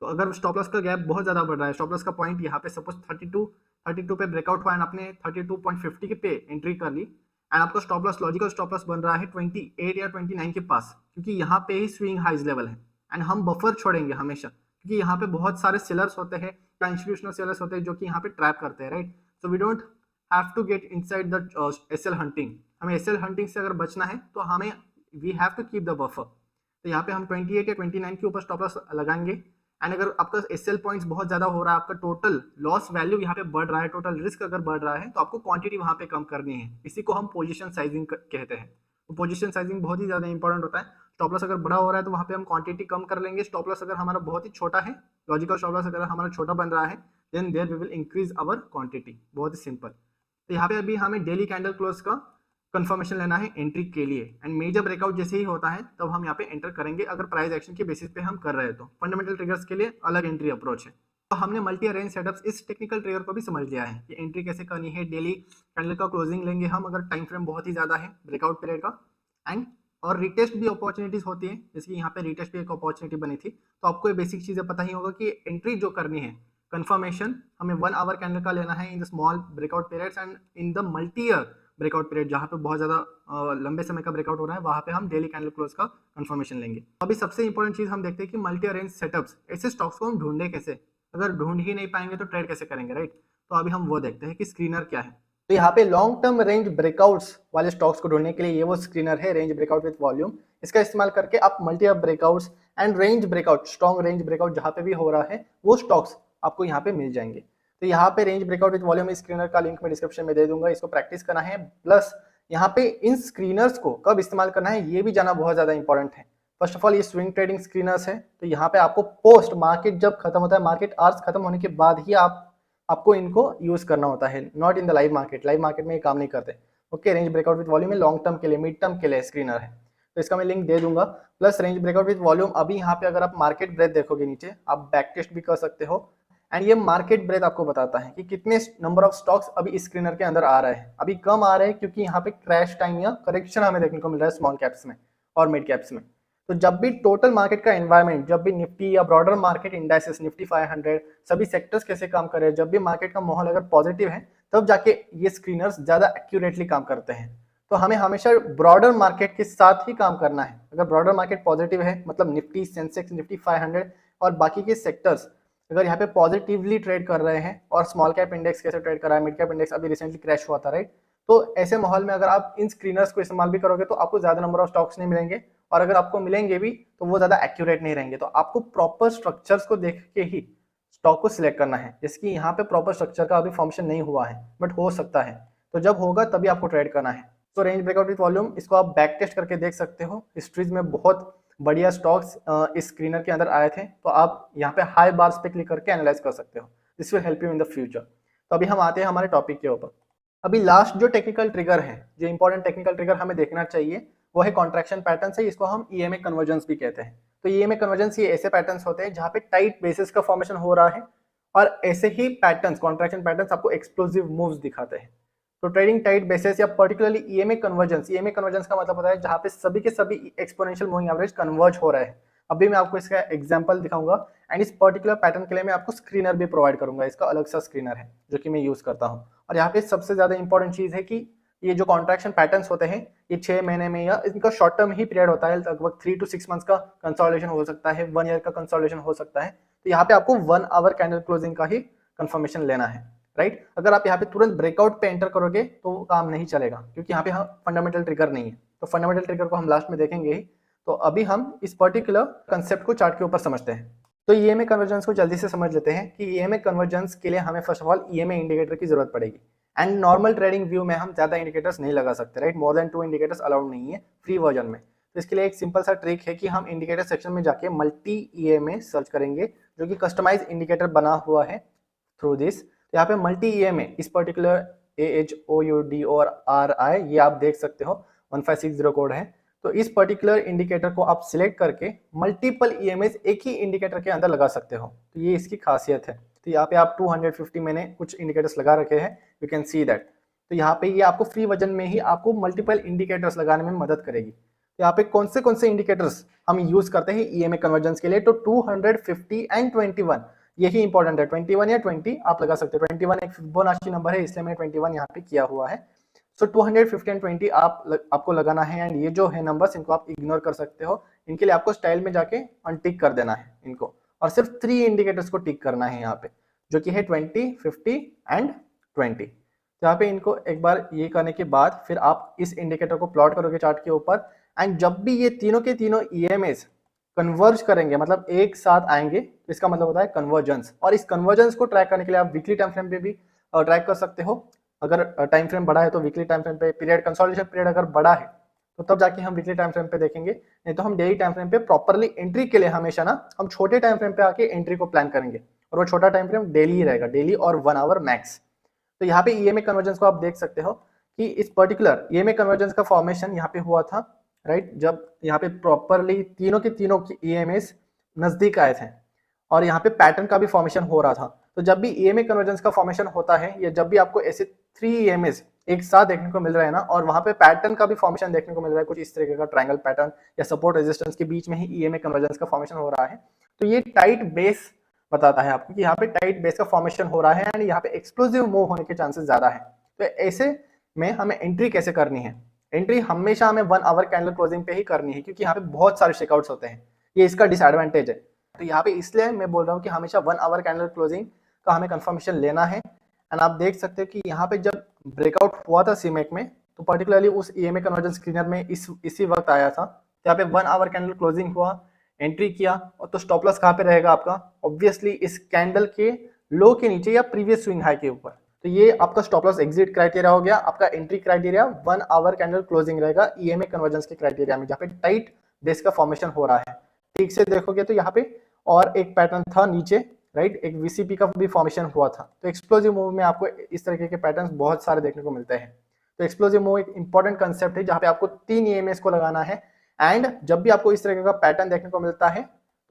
तो अगर स्टॉप लॉस का गैप बहुत ज्यादा बढ़ रहा है, स्टॉप लॉस का पॉइंट यहाँ पे सपोज 32 पे ब्रेकआउट हुआ, एंड आपने 32.50 के पे एंट्री कर ली, एंड आपका stop loss logical stop loss बन रहा है 28 या 29 के पास, क्योंकि यहाँ पे ही स्विंग हाइज लेवल है, एंड हम बफर छोड़ेंगे हमेशा, क्योंकि यहाँ पे बहुत सारे सेलर्स होते हैं या इंस्टीट्यूशनल सेलर्स होते हैं जो कि यहाँ पे ट्रैप करते हैं, right. So we don't have to get inside the SL hunting. हमें एसएल हंटिंग से अगर बचना है तो हमें we have to keep the buffer. तो यहाँ पे हम 28 या 29 के ऊपर स्टॉप लॉस लगाएंगे, एंड अगर आपका एसएल पॉइंट्स बहुत ज्यादा हो रहा है, आपका टोटल लॉस वैल्यू यहाँ पे बढ़ रहा है, टोटल रिस्क अगर बढ़ रहा है, तो आपको क्वांटिटी वहां पे कम करनी है। इसी को हम पोजीशन साइजिंग कहते हैं। तो पोजीशन साइजिंग बहुत ही ज्यादा इंपॉर्टेंट होता है। स्टॉप लॉस अगर बड़ा हो रहा है तो वहां पे हम क्वांटिटी कम कर लेंगे। स्टॉप लॉस अगर हमारा बहुत ही छोटा है, लॉजिकल स्टॉप लॉस अगर हमारा छोटा बन रहा है, then there we will increase our quantity. बहुत ही सिंपल। तो यहाँ पे अभी हमें डेली कैंडल क्लोज का कंफर्मेशन लेना है एंट्री के लिए, एंड मेजर ब्रेकआउट जैसे ही होता है तब हम यहाँ पे एंटर करेंगे, अगर प्राइस एक्शन के बेसिस पे हम कर रहे हैं तो। फंडामेंटल ट्रिगर्स के लिए अलग एंट्री अप्रोच है। तो हमने मल्टी अरेंज सेटअप्स इस टेक्निकल ट्रिगर को भी समझ लिया है कि एंट्री कैसे करनी है। डेली कैंडल का क्लोजिंग लेंगे हम अगर टाइम फ्रेम बहुत ही ज्यादा है ब्रेकआउट पीरियड का, एंड और रिटेस्ट भी अपॉर्चुनिटीज होती है, जैसे कि यहाँ पे रिटेस्ट भी एक अपॉर्चुनिटी बनी थी। तो आपको ये बेसिक चीजें पता ही होगा कि एंट्री जो करनी है, कंफर्मेशन हमें 1 आवर कैंडल का लेना है in the small breakout periods, and in the multi year breakout period जहाँ पे बहुत ज्यादा लंबे समय का ब्रेकआउट हो रहा है, वहाँ पे हम डेली कैंडल क्लोज का कंफर्मेशन लेंगे। अभी सबसे इंपॉर्टेंट चीज हम देखते हैं कि मल्टी अरेंज सेटअप्स, ऐसे स्टॉक्स को हम ढूंढे कैसे। अगर ढूंढ ही नहीं पाएंगे तो ट्रेड कैसे करेंगे, राइट। तो अभी हम वो देखते हैं कि स्क्रीनर क्या है। तो यहाँ पे लॉन्ग टर्म रेंज ब्रेकआउट्स वाले स्टॉक्स को ढूंढने के लिए ये वो स्क्रीनर है, रेंज ब्रेकआउट विद वॉल्यूम। इसका इस्तेमाल करके आप multi up breakouts and range breakout, strong range breakout जहाँ पे भी हो रहा है, वो स्टॉक्स आपको यहाँ पे मिल जाएंगे। तो यहाँ पे range breakout with volume screener का लिंक मैं डिस्क्रिप्शन में दे दूंगा, इसको प्रैक्टिस करना है। प्लस यहाँ पे इन स्क्रीनर्स को कब इस्तेमाल करना है ये भी जाना बहुत ज्यादा इंपॉर्टेंट है। फर्स्ट ऑफ ऑल ये स्विंग ट्रेडिंग स्क्रीनर्स है, तो यहाँ पे आपको पोस्ट मार्केट जब खत्म होता है, मार्केट आवर्स खत्म होने के बाद ही आपको इनको यूज करना होता है, not in the live market. Live market में ये काम नहीं करते। Okay, range breakout with volume में लॉन्ग टर्म के लिए, मिड टर्म के लिए स्क्रीनर है, तो इसका मैं लिंक दे दूंगा। Plus range breakout with volume, अभी यहाँ पे अगर आप मार्केट ब्रेथ देखोगे नीचे, आप बैक टेस्ट भी कर सकते हो, एंड ये मार्केट ब्रेथ आपको बताता है कि कितने नंबर ऑफ स्टॉक्स अभी इस स्क्रीनर के अंदर आ रहे हैं। अभी कम आ रहे हैं क्योंकि यहाँ पे क्रैश टाइम या करेक्शन हमें देखने को मिल रहा है स्मॉल कैप्स में और मिड कैप्स में। तो जब भी टोटल मार्केट का एनवायरनमेंट, जब भी निफ्टी या ब्रॉडर मार्केट इंडाइसेस, निफ्टी 500, सभी सेक्टर्स कैसे काम कर रहे हैं, जब भी मार्केट का माहौल अगर पॉजिटिव है तब जाके ये स्क्रीनर्स ज्यादा एक्यूरेटली काम करते हैं। तो हमें हमेशा ब्रॉडर मार्केट के साथ ही काम करना है। अगर ब्रॉडर मार्केट पॉजिटिव है, मतलब निफ्टी, सेंसेक्स, निफ्टी 500 और बाकी के सेक्टर्स अगर यहाँ पे पॉजिटिवली ट्रेड कर रहे हैं, और स्मॉल कैप इंडेक्स कैसे ट्रेड कर रहा है, मिड कैप इंडेक्स अभी रिसेंटली क्रैश हुआ था, राइट। तो ऐसे माहौल में अगर आप इन स्क्रीनर्स को इस्तेमाल भी करोगे तो आपको ज्यादा नंबर ऑफ स्टॉक्स नहीं मिलेंगे, और अगर आपको मिलेंगे भी तो वो ज्यादा एक्यूरेट नहीं रहेंगे। तो आपको प्रॉपर स्ट्रक्चर्स को देख के ही स्टॉक को सिलेक्ट करना है, जिसकी यहाँ पे प्रॉपर स्ट्रक्चर का अभी फॉर्मेशन नहीं हुआ है, बट हो सकता है। तो जब होगा तभी आपको ट्रेड करना है। तो रेंज ब्रेकआउट विद वॉल्यूम, इसको आप बैक टेस्ट करके देख सकते हो। हिस्ट्रीज में बहुत बढ़िया स्टॉक्स इस स्क्रीनर के अंदर आए थे, तो आप यहाँ पे हाई बार्स पे क्लिक करके एनालाइज कर सकते हो। This will help you in the future. तो अभी हम आते हैं हमारे टॉपिक के ऊपर। अभी लास्ट जो टेक्निकल ट्रिगर है, जो इंपॉर्टेंट टेक्निकल ट्रिगर हमें देखना चाहिए, वो है कॉन्ट्रैक्शन पैटर्न से। इसको हम ईएमए कन्वर्जेंस भी कहते हैं। तो ईएमए कन्वर्जेंस ये ऐसे पैटर्न्स होते हैं जहाँ पे टाइट बेसिस का फॉर्मेशन हो रहा है, और ऐसे ही पैटर्न्स, कॉन्ट्रैक्शन पैटर्न्स आपको एक्सप्लोसिव मूव्स दिखाते हैं। तो ट्रेडिंग टाइट बेसिस या पर्टिकुलरली ईएमए कन्वर्जेंस का मतलब होता है जहाँ पे सभी के सभी एक्सपोनेंशियल मूविंग एवरेज कन्वर्ज हो रहे हैं। अभी मैं आपको इसका एग्जांपल दिखाऊंगा, एंड इस पर्टिकुलर पैटर्न के लिए मैं आपको स्क्रीनर भी प्रोवाइड करूंगा। इसका अलग सा स्क्रीनर है जो कि मैं यूज करता हूँ। और यहाँ पे सबसे ज्यादा इंपॉर्टेंट चीज है कि ये जो कॉन्ट्रैक्शन पैटर्न्स होते हैं ये 6 महीने में या इनका शॉर्ट टर्म ही पीरियड होता है, लगभग 3 to 6 मंथ्स का कंसोलिडेशन हो सकता है, 1 ईयर का कंसोलिडेशन हो सकता है। तो यहाँ पे आपको 1 आवर कैंडल क्लोजिंग का ही कंफर्मेशन लेना है, राइट। अगर आप यहाँ पे तुरंत ब्रेकआउट पे एंटर करोगे तो वो काम नहीं चलेगा, क्योंकि यहाँ पे हम फंडामेंटल ट्रिगर नहीं है। तो फंडामेंटल ट्रिगर को हम लास्ट में देखेंगे ही। तो अभी हम इस पर्टिकुलर कंसेप्ट को चार्ट के ऊपर समझते हैं। तो ईएमए कन्वर्जेंस को जल्दी से समझ लेते हैं कि ईएमए कन्वर्जेंस के लिए हमें first of all EMA indicator की जरूरत पड़ेगी। एंड नॉर्मल ट्रेडिंग व्यू में हम ज्यादा इंडिकेटर्स नहीं लगा सकते, right. More than 2 indicators allowed नहीं है फ्री वर्जन में। तो इसके लिए एक सिंपल सा ट्रिक है कि हम इंडिकेटर सेक्शन में जाके मल्टी ईएमए सर्च करेंगे, जो कि कस्टमाइज इंडिकेटर बना हुआ है थ्रू दिस। तो यहाँ पे मल्टी ईएमए, इस पर्टिकुलर AHOUD और RI, ये आप देख सकते हो 1560 कोड है। तो इस पर्टिकुलर इंडिकेटर को आप सिलेक्ट करके मल्टीपल ईएमएस एक ही इंडिकेटर के अंदर लगा सकते हो। तो ये इसकी खासियत है। तो यहाँ पे आप 250 मैंने कुछ इंडिकेटर्स लगा रखे हैं, यू कैन सी दैट। तो यहाँ पे ये आपको फ्री वर्जन में ही आपको मल्टीपल इंडिकेटर्स लगाने में मदद करेगी। तो यहाँ पे कौन से इंडिकेटर्स हम यूज करते हैं ईएमए कन्वर्जेंस के लिए, तो 250 एंड 21 यही इंपॉर्टेंट है। 21 या 20 आप लगा सकते हो। 21 एक फिबोनाची नंबर है, इसलिए मैंने 21 यहाँ पे किया हुआ है। सो 250 एंड 20 आपको लगाना है। एंड ये जो है नंबर्स, इनको आप इग्नोर कर सकते हो। इनके लिए आपको स्टाइल में जाके अनटिक कर देना है इनको, और सिर्फ 3 इंडिकेटर्स को टिक करना है यहाँ पे, जो कि है 20, 50 एंड 20। तो यहाँ पे इनको एक बार ये करने के बाद फिर आप इस इंडिकेटर को प्लॉट करोगे चार्ट के ऊपर। एंड जब भी ये तीनों के तीनों ईएमएस कन्वर्ज करेंगे, मतलब एक साथ आएंगे, तो इसका मतलब होता है कन्वर्जेंस। और इस कन्वर्जेंस को ट्रैक करने के लिए आप वीकली टाइम फ्रेम पे भी ट्रैक कर सकते हो। अगर टाइम फ्रेम बड़ा है तो वीकली टाइम फ्रेम पे, पीरियड कंसोलिडेशन पीरियड अगर बड़ा है तो तब जाके हम वीकली टाइम फ्रेम पे देखेंगे। नहीं तो हम डेली टाइम फ्रेम पे प्रॉपरली एंट्री के लिए हमेशा ना हम छोटे टाइम फ्रेम पे आके एंट्री को प्लान करेंगे, और वो छोटा टाइम फ्रेम डेली ही रहेगा, डेली और 1 आवर मैक्स। तो यहाँ पे ईएमए कन्वर्जेंस को आप देख सकते हो कि इस पर्टिकुलर ईएमए कन्वर्जेंस का फॉर्मेशन यहाँ पे हुआ था, राइट। जब यहाँ पे प्रॉपरली तीनों के तीनों ईएमएस नजदीक आए थे, और यहाँ पे पैटर्न का भी फॉर्मेशन हो रहा था। तो जब भी ईएमए कन्वर्जेंस का फॉर्मेशन होता है, या जब भी आपको ऐसे 3 ईएमएस एक साथ देखने को मिल रहा है ना, और वहां पे पैटर्न का भी फॉर्मेशन देखने को मिल रहा है, कुछ इस तरीके का ट्रायंगल पैटर्न या सपोर्ट रेजिस्टेंस के बीच में ही ईएमए कन्वर्जेंस का फॉर्मेशन हो रहा है, तो ये टाइट बेस बताता है आपको कि यहाँ पे टाइट बेस का फॉर्मेशन हो रहा है, एंड यहाँ पे एक्सप्लोसिव मूव होने के चांसेस ज्यादा है। तो ऐसे में हमें एंट्री कैसे करनी है? एंट्री हमेशा हमें 1 आवर कैंडल क्लोजिंग पे ही करनी है, क्योंकि यहाँ पे बहुत सारे शेकआउट्स होते हैं, ये इसका डिसएडवांटेज है। तो यहाँ पे इसलिए मैं बोल रहा हूँ कि हमेशा 1 आवर कैंडल क्लोजिंग का हमें कंफर्मेशन लेना है। एंड आप देख सकते हो कि यहाँ पे जब ब्रेकआउट हुआ था सीमेक में, तो पर्टिकुलरली उस ईएमए कन्वर्जेंस स्क्रीनर में इसी वक्त आया था। तो यहाँ पे 1 आवर कैंडल क्लोजिंग हुआ, एंट्री किया, और तो स्टॉप लॉस कहाँ पे रहेगा आपका? ऑब्वियसली इस कैंडल के लो के नीचे या प्रीवियस स्विंग हाई के ऊपर। तो ये आपका स्टॉप लॉस एग्जिट क्राइटेरिया हो गया। आपका entry criteria 1 our candle closing रहेगा ईएमए कन्वर्जेंस के क्राइटेरिया में, जहाँ पे टाइट बेस का फॉर्मेशन हो रहा है। ठीक से देखोगे तो यहाँ पे और एक पैटर्न था नीचे, राइट, एक वीसीपी का भी फॉर्मेशन हुआ था। तो एक्सप्लोसिव मूव में आपको इस तरीके के पैटर्न्स बहुत सारे देखने को मिलते हैं। तो एक्सप्लोसिव मूव एक इंपॉर्टेंट कंसेप्ट है, जहाँ पे आपको 3 ईएमएस को लगाना है। एंड जब भी आपको इस तरीके का पैटर्न देखने को मिलता है,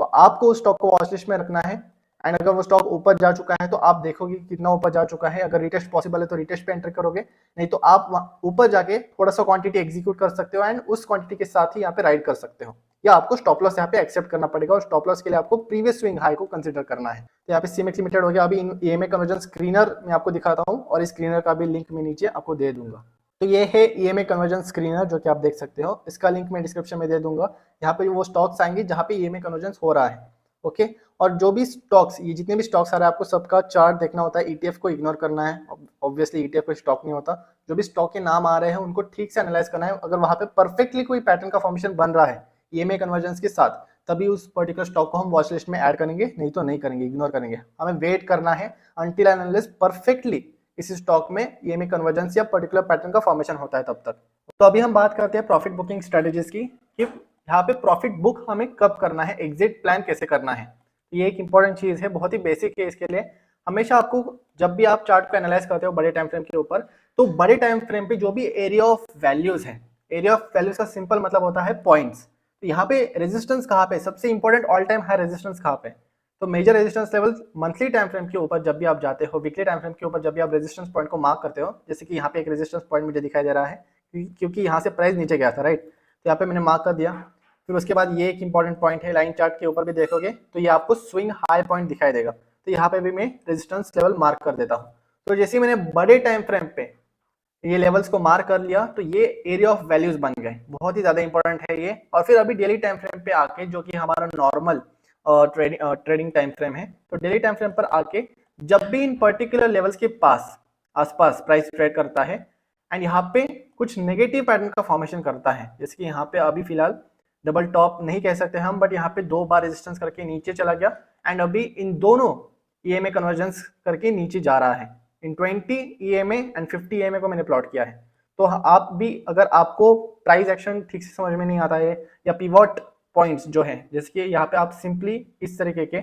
तो आपको उस स्टॉक को वॉच लिस्ट में रखना है। एंड अगर वो स्टॉक ऊपर जा चुका है तो आप देखोगे कितना ऊपर जा चुका है। अगर रिटेस्ट पॉसिबल है तो रिटेस्ट पे एंटर करोगे, नहीं तो आप ऊपर जाके थोड़ा सा क्वांटिटी एग्जीक्यूट कर सकते हो एंड उस क्वांटिटी के साथ ही यहाँ पे राइड कर सकते हो, या आपको स्टॉप लॉस यहाँ पे एक्सेप्ट करना पड़ेगा और स्टॉप लॉस के लिए आपको प्रीवियस स्विंग हाई को कंसीडर करना है। तो यहाँ पे सीमेक्स लिमिटेड हो गया। अभी ईएमए कन्वर्जन स्क्रीनर मैं आपको दिखाता हूँ और इस स्क्रीनर का भी लिंक मैं नीचे आपको दे दूंगा। तो ये है ईएमए कन्वर्जन स्क्रीनर जो कि आप देख सकते हो, इसका लिंक मैं डिस्क्रिप्शन में दे दूंगा। यहाँ पे वो स्टॉक्स आएंगे जहाँ पे ईएमए कन्वर्जन हो रहा है, ओके। और जो भी स्टॉक्स, ये जितने भी स्टॉक्स आ रहे हैं आपको सबका चार्ट देखना होता है, ईटीएफ को इग्नोर करना है, ऑब्वियसली ईटीएफ को स्टॉक नहीं होता। जो भी स्टॉक के नाम आ रहे हैं उनको ठीक से एनालाइज करना है, अगर वहां पे परफेक्टली कोई पैटर्न का फॉर्मेशन बन रहा है ईएमए कन्वर्जेंस के साथ, तभी उस पर्टिकुलर स्टॉक को हम वॉच लिस्ट में ऐड करेंगे, नहीं तो नहीं करेंगे, इग्नोर करेंगे। हमें वेट करना है अंटिल एंड अनलेस परफेक्टली इस स्टॉक में ईएमए कन्वर्जेंस या पर्टिकुलर पैटर्न का फॉर्मेशन होता है तब तक। तो अभी हम बात करते हैं प्रॉफिट बुकिंग स्ट्रेटेजीज की, कि यहाँ पे प्रॉफिट बुक हमें कब करना है, एग्जिट प्लान कैसे करना है। ये एक इंपॉर्टेंट चीज है, बहुत ही बेसिक है। इसके लिए हमेशा आपको जब भी आप चार्ट को एनालाइज करते हो बड़े टाइम फ्रेम के ऊपर, तो बड़े टाइम फ्रेम पे जो भी एरिया ऑफ वैल्यूज है, एरिया ऑफ वैल्यूज का सिंपल मतलब होता है पॉइंट्स। तो यहाँ पे रेजिस्टेंस कहाँ पे, सबसे important all time high resistance कहाँ पे, तो major resistance level monthly time frame के ऊपर जब भी आप जाते हो, वीकली टाइम फ्रेम के ऊपर जब भी आप रेजिस्टेंस पॉइंट को मार्क करते हो, जैसे कि यहाँ पे एक रेजिस्टेंस पॉइंट मुझे दिखाई दे रहा है क्योंकि यहाँ से प्राइस नीचे गया था, राइट। तो यहाँ पे मैंने मार्क कर दिया। फिर उसके बाद ये एक इंपॉर्टेंट पॉइंट है, लाइन चार्ट के ऊपर भी देखोगे तो ये आपको स्विंग हाई पॉइंट दिखाई देगा, तो यहाँ पे भी मैं रेजिस्टेंस लेवल मार्क कर देता हूँ। तो जैसे मैंने बड़े टाइम फ्रेम पे ये लेवल्स को मार्क कर लिया तो ये एरिया ऑफ वैल्यूज बन गए, बहुत ही ज्यादा इंपॉर्टेंट है ये। और फिर अभी डेली टाइम फ्रेम पे आके, जो कि हमारा नॉर्मल ट्रेडिंग टाइम फ्रेम है, तो डेली टाइम फ्रेम पर आके जब भी इन पर्टिकुलर लेवल्स के पास आसपास प्राइस ट्रेड करता है एंड यहाँ पे कुछ नेगेटिव पैटर्न का फॉर्मेशन करता है, जैसे कि यहाँ पे अभी फिलहाल डबल टॉप नहीं कह सकते हम, बट यहाँ पे 2 बार रेजिस्टेंस करके नीचे चला गया एंड अभी इन दोनों ईएमए कन्वर्जेंस करके नीचे जा रहा है। इन 20 ईएमए एंड 50 ईएमए को मैंने प्लॉट किया है। तो आप भी, अगर आपको प्राइस एक्शन ठीक से समझ में नहीं आता है या पिवट पॉइंट्स जो है, जैसे कि यहाँ पे आप सिंपली इस तरीके के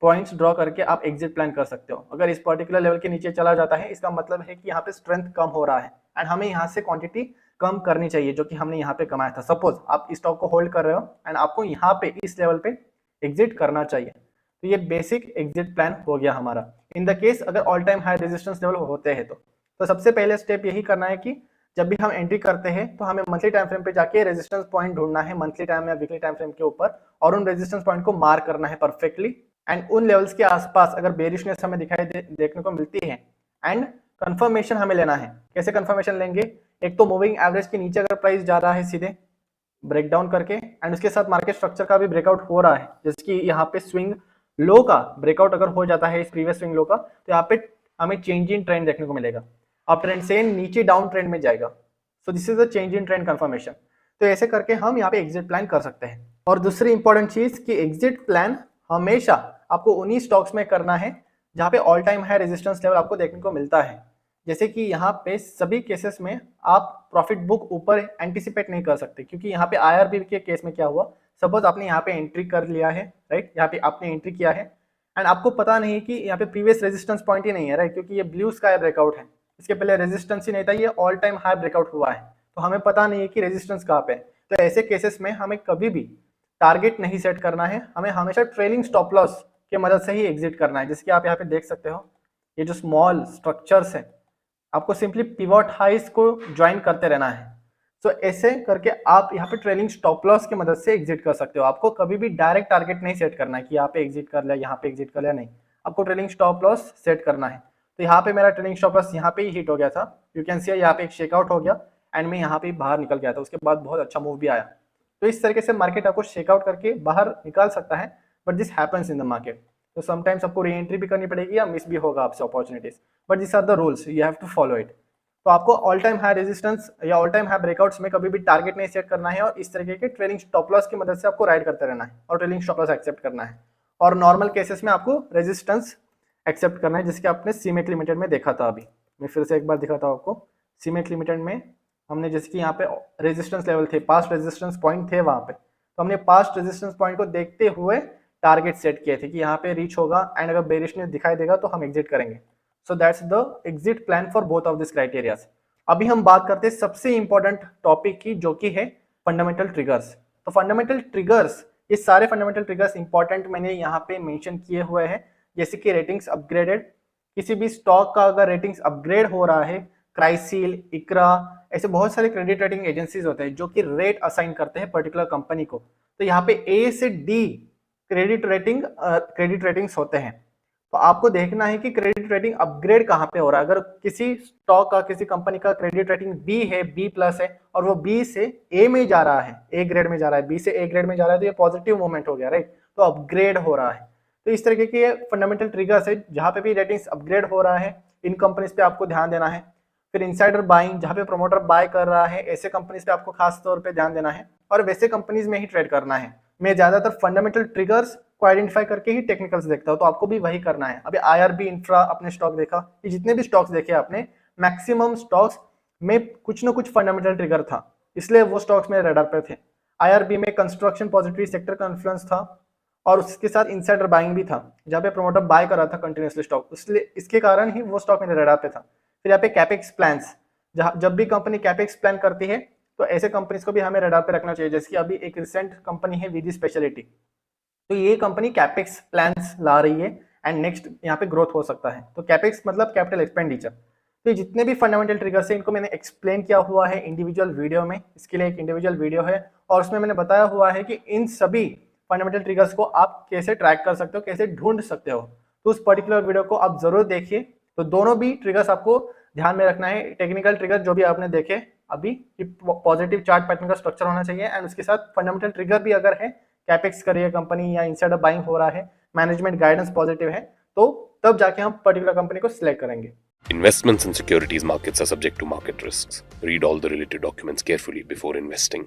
पॉइंट्स ड्रॉ करके आप एग्जिट प्लान कर सकते हो। अगर इस पर्टिकुलर लेवल के नीचे चला जाता है, इसका मतलब है कि यहाँ पे स्ट्रेंथ कम हो रहा है एंड हमें यहाँ से क्वांटिटी कम करनी चाहिए जो कि हमने यहाँ पे कमाया था। सपोज आप इस स्टॉक को होल्ड कर रहे हो एंड आपको यहाँ पे इस लेवल पे एग्जिट करना चाहिए, तो ये बेसिक एग्जिट प्लान हो गया हमारा। इन द केस अगर all time high resistance level होते हैं तो सबसे पहले स्टेप यही करना है कि जब भी हम एंट्री करते हैं तो हमें मंथली टाइम फ्रेम पे जाके रेजिस्टेंस पॉइंट ढूंढना है, मंथली टाइम या वीकली टाइम फ्रेम के ऊपर, और उन रेजिस्टेंस पॉइंट को मार्क करना है परफेक्टली एंड उन लेवल्स के आसपास अगर बेरिशनेस हमें देखने को मिलती है एंड कंफर्मेशन हमें लेना है। कैसे कंफर्मेशन लेंगे, एक तो मूविंग एवरेज के नीचे अगर प्राइस जा रहा है सीधे ब्रेकडाउन करके एंड उसके साथ मार्केट स्ट्रक्चर का भी ब्रेकआउट हो रहा है, जैसे कि यहाँ पे स्विंग लो का ब्रेकआउट अगर हो जाता है इस प्रीवियस स्विंग लो का, तो यहाँ पे हमें चेंज इन ट्रेंड देखने को मिलेगा, अब ट्रेंड से नीचे डाउन ट्रेंड में जाएगा। So this is the change in trend confirmation. तो ऐसे करके हम यहाँ पे एग्जिट प्लान कर सकते हैं। और दूसरी इंपॉर्टेंट चीज कि एग्जिट प्लान हमेशा आपको उन्हीं स्टॉक्स में करना है जहाँ पे all time high resistance level आपको देखने को मिलता है। जैसे कि यहाँ पे सभी केसेस में आप प्रॉफिट बुक ऊपर एंटिसिपेट नहीं कर सकते, क्योंकि यहाँ पे आईआरबी के केस में क्या हुआ, सपोज आपने यहाँ पे एंट्री कर लिया है, राइट, यहाँ पे आपने एंट्री किया है एंड आपको पता नहीं कि यहाँ पे प्रीवियस रेजिस्टेंस पॉइंट ही नहीं है, राइट, क्योंकि ये ब्लू स्काई ब्रेकआउट है, इसके पहले रेजिस्टेंस ही नहीं था, ये ऑल टाइम हाई ब्रेकआउट हुआ है, तो हमें पता नहीं है कि रेजिस्टेंस कहाँ पे। तो ऐसे केसेस में हमें कभी भी टारगेट नहीं सेट करना है, हमें हमेशा ट्रेलिंग स्टॉप लॉस की मदद से ही एग्जिट करना है। जैसे कि आप यहाँ पे देख सकते हो, ये जो स्मॉल स्ट्रक्चर्स है, आपको सिंपली पिवट हाइस को ज्वाइन करते रहना है। सो ऐसे करके आप यहाँ पे ट्रेलिंग स्टॉप लॉस की मदद से एग्जिट कर सकते हो। आपको कभी भी डायरेक्ट टारगेट नहीं सेट करना है कि यहाँ पे एग्जिट कर लिया, यहाँ पे एग्जिट कर लिया, नहीं, आपको ट्रेलिंग स्टॉप लॉस सेट करना है। तो यहाँ पे मेरा ट्रेलिंग स्टॉप लॉस यहाँ पे ही हिट हो गया था, यू कैन सी यहाँ पे एक शेकआउट हो गया एंड मैं यहाँ पे बाहर निकल गया था, उसके बाद बहुत अच्छा मूव भी आया। तो इस तरीके से मार्केट आपको शेकआउट करके बाहर निकाल सकता है, but this happens in the market. तो समटाइम्स आपको री एंट्री भी करनी पड़ेगी या मिस भी होगा आपसे opportunities, but this are the rules, you have to follow it. तो आपको ऑल टाइम हाई रेजिस्टेंस या ऑल टाइम हाई ब्रेकआउट्स में कभी भी टारगेट नहीं सेट करना है और इस तरीके के ट्रेलिंग स्टॉप लॉस की मदद से आपको राइड करते रहना है और ट्रेलिंग स्टॉप लॉस एक्सेप्ट करना है। और नॉर्मल केसेस में आपको रेजिस्टेंस एक्सेप्ट करना है, जिसके आपने सीमेंट लिमिटेड में देखा था। अभी मैं फिर से एक बार दिखाता हूँ आपको। सीमेंट लिमिटेड में हमने जैसे कि यहाँ पे रेजिस्टेंस लेवल थे, पास्ट रेजिस्टेंस पॉइंट थे वहाँ पे, तो हमने पास्ट रेजिस्टेंस पॉइंट को देखते हुए टारगेट सेट किए थे कि यहाँ पे रीच होगा एंड अगर बेरिशनेस दिखाई देगा तो हम एग्जिट करेंगे। So that's the exit plan for both of this criterias. अभी हम बात करते हैं सबसे इंपॉर्टेंट टॉपिक की, जो कि है फंडामेंटल ट्रिगर्स। तो फंडामेंटल ट्रिगर्स, ये सारे फंडामेंटल ट्रिगर्स इंपॉर्टेंट मैंने यहाँ पे मेंशन किए हुए हैं, जैसे कि रेटिंग्स अपग्रेडेड, किसी भी स्टॉक का अगर रेटिंग्स अपग्रेड हो रहा है, क्राइसिल, इकरा, ऐसे बहुत सारे क्रेडिट रेटिंग एजेंसीज होते हैं जो कि रेट असाइन करते हैं पर्टिकुलर कंपनी को। तो यहाँ पे ए से डी क्रेडिट रेटिंग्स होते हैं। तो आपको देखना है कि क्रेडिट रेटिंग अपग्रेड कहाँ पे हो रहा है। अगर किसी स्टॉक का, किसी कंपनी का क्रेडिट रेटिंग बी है, बी प्लस है, और वो बी से ए में जा रहा है, ए ग्रेड में जा रहा है, बी से ए ग्रेड में जा रहा है, तो ये पॉजिटिव मूवमेंट हो गया, राइट। तो अपग्रेड हो रहा है। तो इस तरीके के फंडामेंटल ट्रिगर्स है, जहां पे भी रेटिंग्स अपग्रेड हो रहा है इन कंपनीज पे आपको ध्यान देना है। फिर इनसाइडर बाइंग, जहां पे प्रमोटर बाय कर रहा है, ऐसे कंपनीज पे आपको खास तौर पे ध्यान देना है और वैसे कंपनीज में ही ट्रेड करना है। मैं ज्यादातर फंडामेंटल ट्रिगर्स को आइडेंटिफाई करके ही टेक्निकल्स देखता हूं, तो आपको भी वही करना है। अभी आईआरबी इंफ्रा अपने स्टॉक देखा, ये जितने भी स्टॉक्स देखे आपने, मैक्सिमम स्टॉक्स में कुछ ना कुछ फंडामेंटल ट्रिगर था, इसलिए वो स्टॉक्स मेरे रडार पे थे। आईआरबी में कंस्ट्रक्शन पॉजिटिव सेक्टर का इन्फ्लुएंस था और उसके साथ इनसाइडर बाइंग भी था, जहाँ पे प्रोमोटर बाय कर रहा था कंटिन्यूसली स्टॉक, इसलिए इसके कारण ही वो स्टॉक मेरे रडार पे था। फिर यहाँ पे कैपेक्स प्लान्स, जब भी कंपनी कैपेक्स प्लान करती है तो ऐसे कंपनीज को भी हमें रडार पे रखना चाहिए। जैसे कि अभी एक रिसेंट कंपनी है विधि स्पेशलिटी, तो ये कंपनी कैपेक्स प्लान्स ला रही है एंड नेक्स्ट यहाँ पे ग्रोथ हो सकता है। तो कैपेक्स मतलब कैपिटल एक्सपेंडिचर। तो जितने भी फंडामेंटल ट्रिगर्स हैं इनको मैंने एक्सप्लेन किया हुआ है इंडिविजुअल वीडियो में, इसके लिए एक इंडिविजुअल वीडियो है और उसमें मैंने बताया हुआ है कि इन सभी फंडामेंटल ट्रिगर्स को आप कैसे ट्रैक कर सकते हो, कैसे ढूंढ सकते हो। तो उस पर्टिकुलर वीडियो को आप जरूर देखिए। तो दोनों भी ट्रिगर्स आपको ध्यान में रखना है। टेक्निकल ट्रिगर जो भी आपने देखे अभी, पॉजिटिव चार्ट पैटर्न का स्ट्रक्चर होना चाहिए एंड उसके साथ फंडामेंटल ट्रिगर भी अगर है, कैपेक्स कर रही है कंपनी या इनसाइडर बाइंग हो रहा है, मैनेजमेंट गाइडेंस पॉजिटिव है, तो तब जाके हम पर्टिकुलर कंपनी को सिलेक्ट करेंगे। Investments in securities markets are subject to market risks. Read all the related documents carefully before investing.